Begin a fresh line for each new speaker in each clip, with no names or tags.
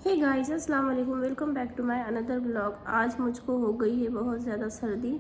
हे guys, अस्सलाम वालेकुम। Welcome back to my another blog. आज मुझको हो गई है बहुत ज़्यादा सर्दी।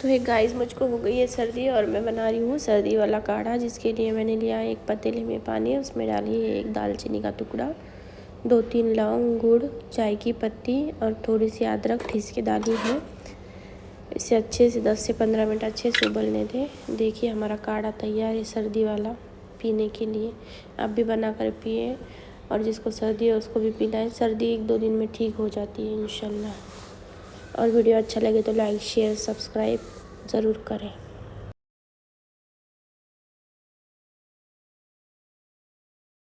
तो हे गाइस, मुझको हो गई है सर्दी और मैं बना रही हूँ सर्दी वाला काढ़ा, जिसके लिए मैंने लिया एक पतीले में पानी। उसमें डाली है एक दालचीनी का टुकड़ा, 2-3 लौंग, गुड़, चाय की पत्ती और थोड़ी सी अदरक ठीस के डाली है। इसे अच्छे से 10 से 15 मिनट अच्छे से उबलने दें। देखिए हमारा काढ़ा तैयार है सर्दी वाला पीने के लिए। आप भी बना कर पिए और जिसको सर्दी है उसको भी पिलाएं। सर्दी 1-2 दिन में ठीक हो जाती है इंशाल्लाह। और वीडियो अच्छा लगे तो लाइक, शेयर, सब्सक्राइब ज़रूर करें।